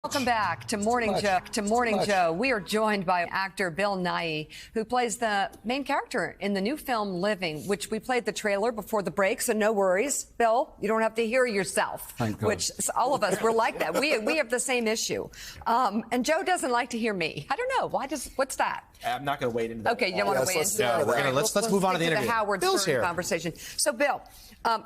Welcome back to Morning Joe. Joe. We are joined by actor Bill Nighy, who plays the main character in the new film Living, which we played the trailer before the break, so no worries. Bill, you don't have to hear yourself. Thank God. Which all of us, we're like that. We have the same issue. And Joe doesn't like to hear me. I don't know. What's that? I'm not going to wade into that. Okay, you don't want to wade into that. No, let's move on to the interview. Howard Bill's Stern here. Conversation. So, Bill,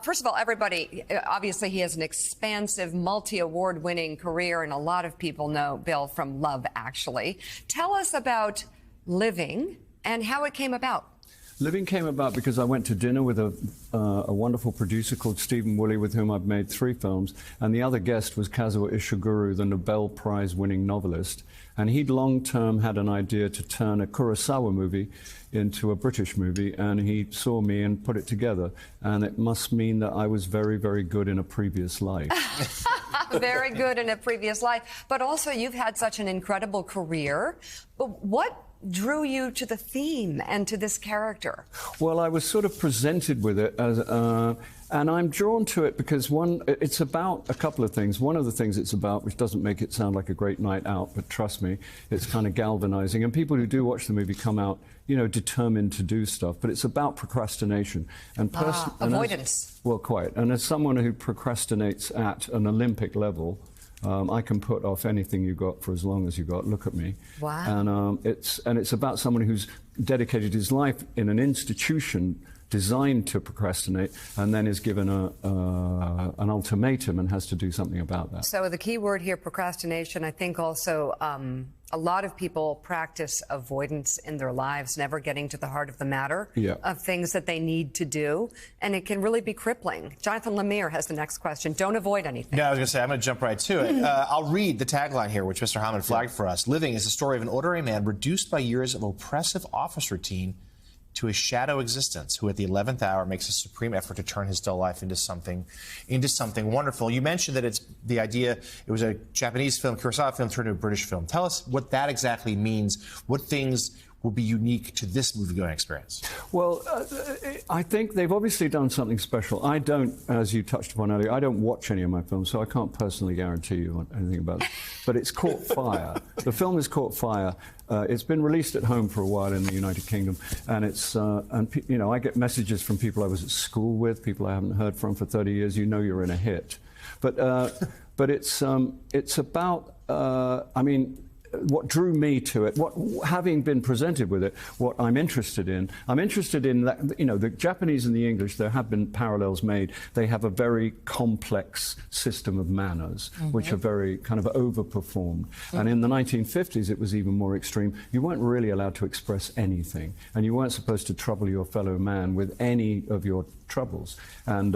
first of all, everybody, obviously he has an expansive, multi-award-winning career, and a lot of people know Bill from Love, Actually. Tell us about Living and how it came about. Living came about because I went to dinner with a wonderful producer called Stephen Woolley, with whom I've made 3 films, and the other guest was Kazuo Ishiguro, the Nobel Prize-winning novelist, and he'd long-term had an idea to turn a Kurosawa movie into a British movie, and he saw me and put it together, and it must mean that I was very, very good in a previous life. Very good in a previous life, but also you've had such an incredible career. But what drew you to the theme and to this character? Well, I was sort of presented with it as, and I'm drawn to it because it's about a couple of things. One of the things it's about, which doesn't make it sound like a great night out, but trust me, it's kind of galvanizing. And people who do watch the movie come out, you know, determined to do stuff. But it's about procrastination and avoidance. Well, quite. And as someone who procrastinates at an Olympic level, I can put off anything you got for as long as you got. Look at me. Wow. And it's about someone who's dedicated his life in an institution designed to procrastinate, and then is given an ultimatum and has to do something about that. So the key word here, procrastination. I think also a lot of people practice avoidance in their lives, never getting to the heart of the matter of things that they need to do, and it can really be crippling. Jonathan Lemire has the next question. Don't avoid anything. Yeah, I was going to say, I'm going to jump right to it. I'll read the tagline here, which Mr. Hammond flagged for us. Living is the story of an ordinary man reduced by years of oppressive office routine to a shadow existence, who at the 11th hour makes a supreme effort to turn his dull life into something wonderful. You mentioned that it's the idea, it was a Japanese film, Kurosawa film, turned into a British film. Tell us what that exactly means. What things will be unique to this movie-going experience? Well, I think they've obviously done something special. I don't, as you touched upon earlier, I don't watch any of my films, so I can't personally guarantee you anything about it. But it's caught fire. The film has caught fire. It's been released at home for a while in the United Kingdom, and it's you know, I get messages from people I was at school with, people I haven't heard from for 30 years. You know, you're in a hit. But it's about I mean, what drew me to it, having been presented with it, what I'm interested in that, you know, the Japanese and the English, there have been parallels made. They have a very complex system of manners, which are very kind of overperformed. And in the 1950s, it was even more extreme. You weren't really allowed to express anything, and you weren't supposed to trouble your fellow man with any of your troubles. And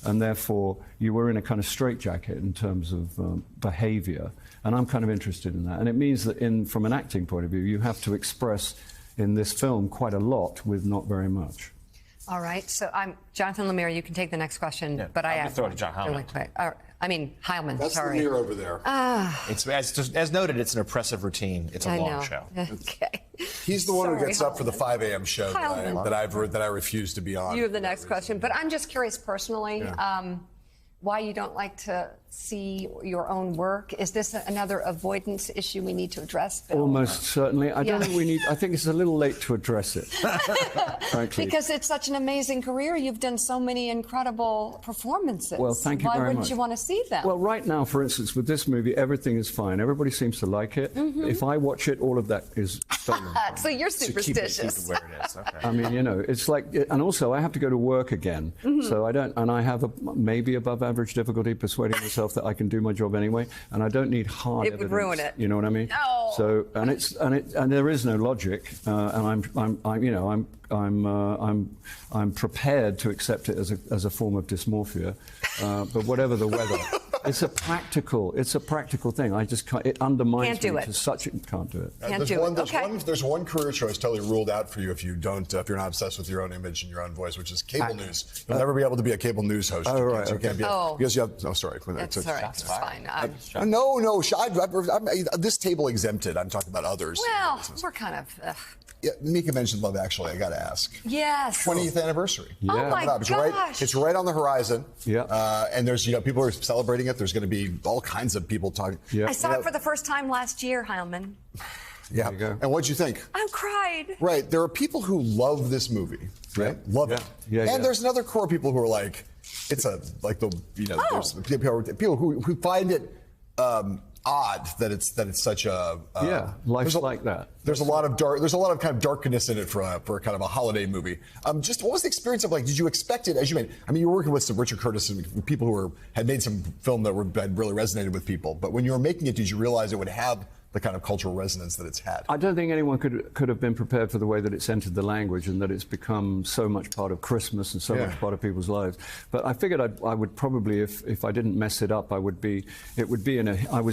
therefore, you were in a kind of straitjacket in terms of behavior. And I'm kind of interested in that. And it means that from an acting point of view, you have to express in this film quite a lot with not very much. All right. So Jonathan Lemire, you can take the next question, but I have throw it to John Heilman. Really quick. I mean, Heilman, That's sorry. Lemire over there. It's, as noted, it's an oppressive routine. It's a long show. Okay. He's the one who gets up for the Heilman. 5 a.m. show that I refuse to be on. You have the next question. But I'm just curious personally, why you don't like to see your own work. Is this another avoidance issue we need to address, Bill? Almost certainly. I don't think we need, I think it's a little late to address it, frankly. Because it's such an amazing career. You've done so many incredible performances. Well, thank you very much. Why wouldn't you want to see them? Well, right now, for instance, with this movie, everything is fine. Everybody seems to like it. If I watch it, all of that is stolen. So you're superstitious. Keep it where it is. Okay. I mean, you know, it's like, and also I have to go to work again. So I don't, and I have a maybe above average difficulty persuading myself that I can do my job anyway, and I don't need hard evidence. It would ruin it. You know what I mean? No. So, and there is no logic, and I'm prepared to accept it as a form of dysmorphia, but whatever the weather. It's a practical thing. I just can't. It undermines me to such. Can't do it. There's one career choice totally ruled out for you if you're not obsessed with your own image and your own voice, which is cable news. You'll never be able to be a cable news host. Oh, right. You can't be because you have. Oh, sorry. That's all right. It's fine. No. This table exempted. I'm talking about others. Well, we're kind of. Mika mentioned Love Actually. I got to ask. Yes. 20th anniversary. Yeah. Oh my gosh. It's right on the horizon. Yeah. And there's, people are celebrating it. There's going to be all kinds of people talking. Yeah. I saw it for the first time last year, Heilman. Yeah. There you go. And what'd you think? I cried. Right. There are people who love this movie. Right. Yeah. Love it. Yeah, and yeah. there's another core of people who are like, it's there's people who find it odd that it's such a life's like that. There's a lot of kind of darkness in it for a kind of a holiday movie. Just what was the experience of, like, did you expect it as you made? I mean, you were working with some Richard Curtis and people who had made some film that had really resonated with people. But when you were making it, did you realize it would have the kind of cultural resonance that it's had? I don't think anyone could have been prepared for the way that it's entered the language and that it's become so much part of Christmas and so much part of people's lives. But I figured I would probably, if I didn't mess it up, I was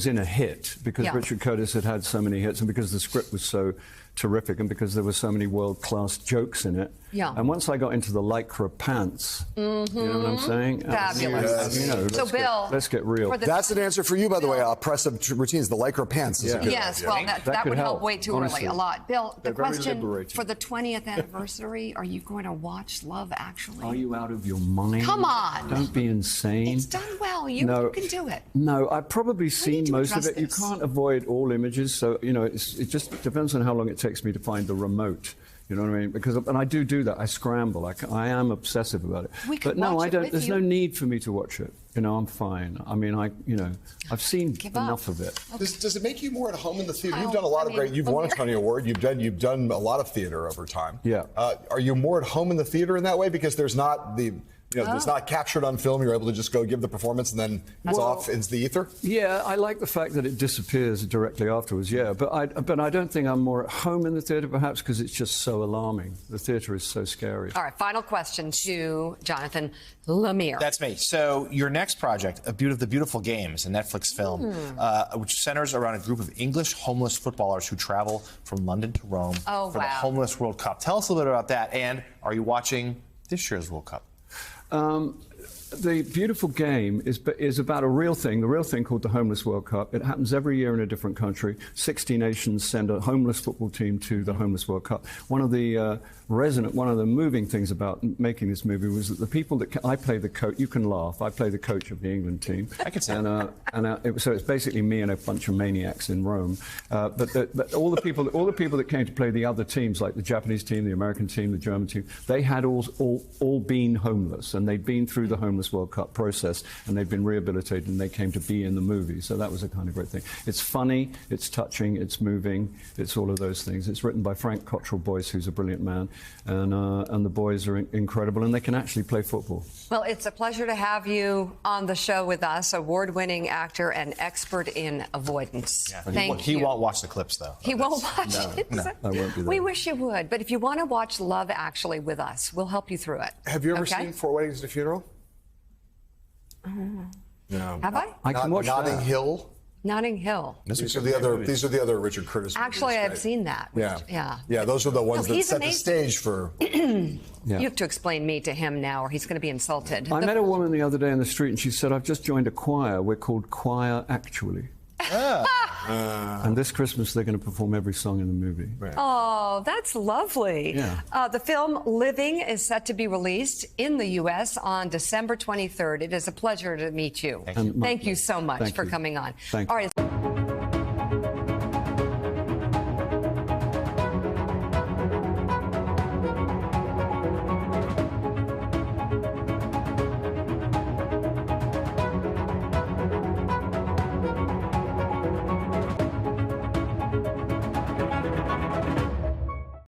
in a hit because Richard Curtis had so many hits and because the script was so terrific and because there were so many world-class jokes in it. Yeah. And once I got into the lycra pants, you know what I'm saying? Fabulous. Bill, let's get real. That's an answer for you, by the way. Oppressive routines, the lycra pants. Is a good yes, idea. well, that would help way too honestly. early, a lot. Bill, the They're very question liberating. for the 20th anniversary, are you going to watch Love Actually? Are you out of your mind? Come on. Don't be insane. It's done well. You can do it. No, I've probably seen to most of address it. You this. can't avoid all images, so it just depends on how long it takes me to find the remote. You know what I mean? And I do that. I scramble. I am obsessive about it. We could but no, watch I it don't. with There's you. no need for me to watch it. I'm fine. I mean, I've seen enough of it. Does it make you more at home in the theater? Well, You've done a lot of great. You've won a Lemire. Tony Award. You've done a lot of theater over time. Yeah. Are you more at home in the theater in that way because there's not it's not captured on film? You're able to just go give the performance and then it's off into the ether. Yeah, I like the fact that it disappears directly afterwards. Yeah, but I don't think I'm more at home in the theater, perhaps because it's just so alarming. The theater is so scary. All right, final question to Jonathan Lemire. That's me. So your next project, The Beautiful Game, is a Netflix film which centers around a group of English homeless footballers who travel from London to Rome for the Homeless World Cup. Tell us a little bit about that, and are you watching this year's World Cup? The Beautiful Game is about a real thing, the real thing called the Homeless World Cup. It happens every year in a different country. 60 nations send a homeless football team to the Homeless World Cup. One of the moving things about making this movie was that the people that I play the coach. You can laugh. I play the coach of the England team. I can see. So it's basically me and a bunch of maniacs in Rome. But all the people that came to play the other teams, like the Japanese team, the American team, the German team, they had all been homeless, and they'd been through the Homeless World Cup process, and they've been rehabilitated, and they came to be in the movie. So that was a kind of great thing. It's funny, it's touching, it's moving, it's all of those things. It's written by Frank Cottrell Boyce, who's a brilliant man, and the boys are incredible, and they can actually play football. Well, it's a pleasure to have you on the show with us, award-winning actor and expert in avoidance. Yeah. Thank you. He won't watch the clips, though. He won't watch it. No, I won't be there. We wish you would, but if you want to watch Love Actually with us, we'll help you through it. Have you ever Okay? seen Four Weddings and a Funeral? No. Have I? I can watch Notting that. Hill. Notting Hill. These are the other Richard Curtis movies. Actually, I've right? seen that. Yeah, those are the ones No, that he's set the amazing. stage for. You have to explain me to him now, or he's going to be insulted. I met a woman the other day in the street, and she said, "I've just joined a choir. We're called Choir Actually." And this Christmas, they're going to perform every song in the movie. Right. Oh, that's lovely. Yeah. The film Living is set to be released in the U.S. on December 23rd. It is a pleasure to meet you. Thank you. Thank you so much Thank for you. coming on. Thank All you. right.